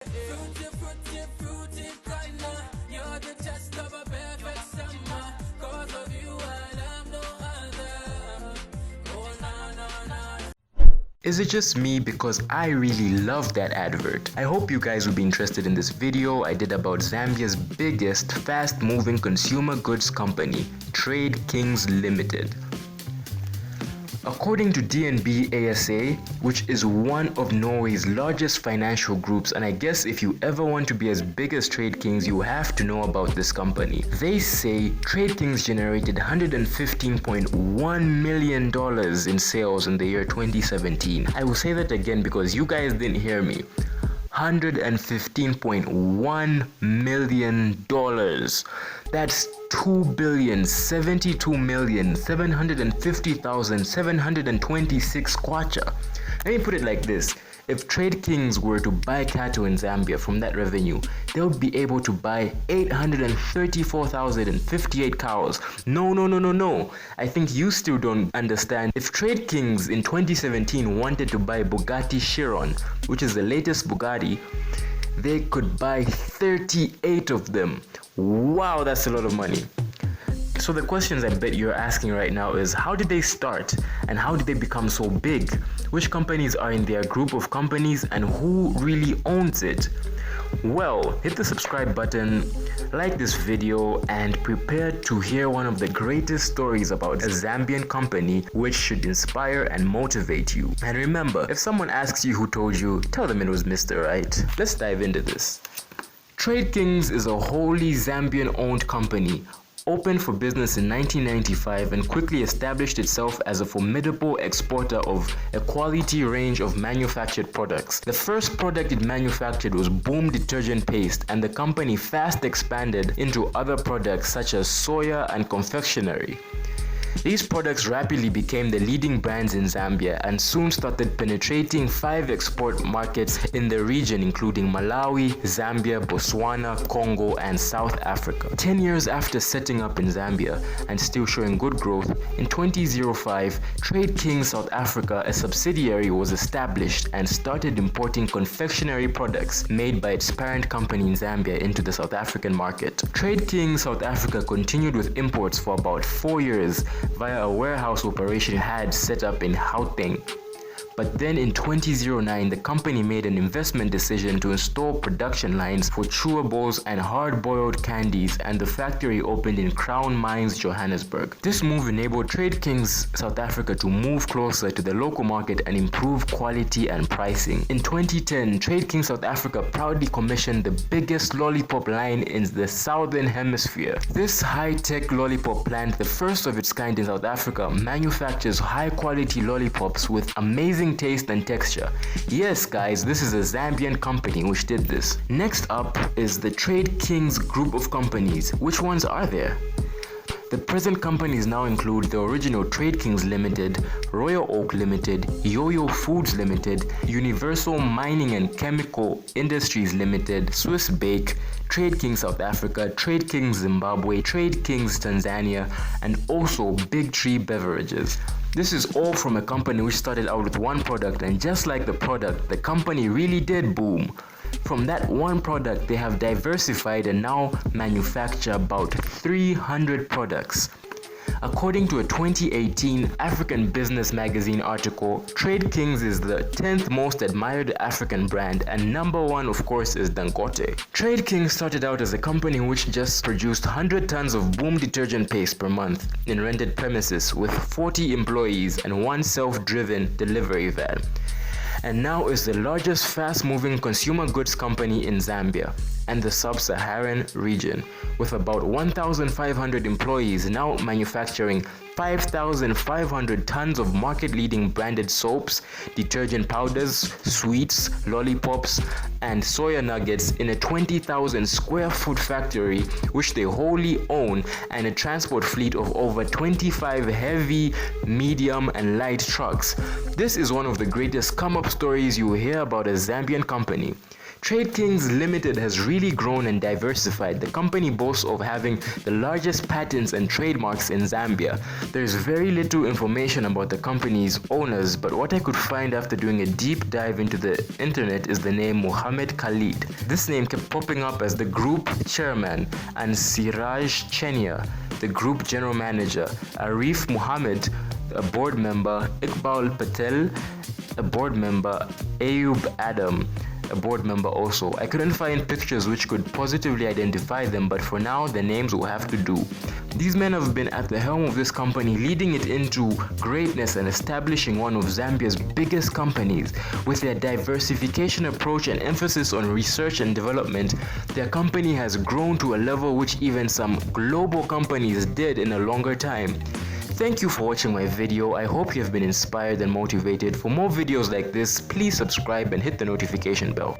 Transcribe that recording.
Fruity, fruity, fruity, kinda. You're the test of a perfect summer. Cause of you, I love no other. Oh, na, na, na. Is it just me because I really love that advert? I hope you guys will be interested in this video I did about Zambia's biggest fast-moving consumer goods company, Trade Kings Limited. According to DNB ASA, which is one of Norway's largest financial groups, and I guess if you ever want to be as big as Trade Kings, you have to know about this company. They say Trade Kings generated $115.1 million in sales in the year 2017. I will say that again because you guys didn't hear me. $115.1 million. That's 2,072,750,726 kwacha. Let me put it like this. If Trade Kings were to buy cattle in Zambia from that revenue, they would be able to buy 834,058 cows. No. I think you still don't understand. If Trade Kings in 2017 wanted to buy Bugatti Chiron, which is the latest Bugatti, they could buy 38 of them. Wow, that's a lot of money. So the questions I bet you're asking right now is, how did they start and how did they become so big? Which companies are in their group of companies and who really owns it? Well, hit the subscribe button, like this video, and prepare to hear one of the greatest stories about a Zambian company which should inspire and motivate you. And remember, if someone asks you who told you, tell them it was Mr. Right. Let's dive into this. Trade Kings is a wholly Zambian-owned company, opened for business in 1995 and quickly established itself as a formidable exporter of a quality range of manufactured products. The first product it manufactured was Boom Detergent Paste, and the company fast expanded into other products such as soya and confectionery. These products rapidly became the leading brands in Zambia and soon started penetrating 5 export markets in the region, including Malawi, Zambia, Botswana, Congo, and South Africa. 10 years after setting up in Zambia and still showing good growth, in 2005, Trade Kings South Africa, a subsidiary, was established and started importing confectionery products made by its parent company in Zambia into the South African market. Trade Kings South Africa continued with imports for about 4 years via a warehouse operation it had set up in Gauteng. But then in 2009, the company made an investment decision to install production lines for chewables and hard-boiled candies, and the factory opened in Crown Mines, Johannesburg. This move enabled Trade Kings South Africa to move closer to the local market and improve quality and pricing. In 2010, Trade Kings South Africa proudly commissioned the biggest lollipop line in the Southern Hemisphere. This high-tech lollipop plant, the first of its kind in South Africa, manufactures high-quality lollipops with amazing taste and texture. Yes guys, this is a Zambian company which did this. Next up is the Trade Kings group of companies. Which ones are there? The present companies now include the original Trade Kings Limited, Royal Oak Limited, Yo-Yo Foods Limited, Universal Mining and Chemical Industries Limited, Swiss Bake, Trade Kings South Africa, Trade Kings Zimbabwe, Trade Kings Tanzania, and also Big Tree Beverages. This is all from a company which started out with one product, and just like the product, the company really did boom. From that one product, they have diversified and now manufacture about 300 products. According to a 2018 African Business Magazine article, Trade Kings is the 10th most admired African brand, and number one of course is Dangote. Trade Kings started out as a company which just produced 100 tons of Boom Detergent Paste per month in rented premises with 40 employees and one self-driven delivery van, and now is the largest fast-moving consumer goods company in Zambia and the Sub Saharan region, with about 1,500 employees now manufacturing 5,500 tons of market-leading branded soaps, detergent powders, sweets, lollipops, and soya nuggets in a 20,000 square foot factory which they wholly own, and a transport fleet of over 25 heavy, medium, and light trucks. This is one of the greatest come-up stories you will hear about a Zambian company. Trade Kings Limited has really grown and diversified. The company boasts of having the largest patents and trademarks in Zambia. There's very little information about the company's owners, but what I could find after doing a deep dive into the internet is the name Mohammed Khalid. This name kept popping up as the group chairman, and Siraj Chenia, the group general manager, Arif Muhammad, a board member, Iqbal Patel, a board member, Ayub Adam, a board member also. I couldn't find pictures which could positively identify them, but for now the names will have to do. These men have been at the helm of this company, leading it into greatness and establishing one of Zambia's biggest companies. With their diversification approach and emphasis on research and development, their company has grown to a level which even some global companies did in a longer time. Thank you for watching my video. I hope you have been inspired and motivated. For more videos like this, please subscribe and hit the notification bell.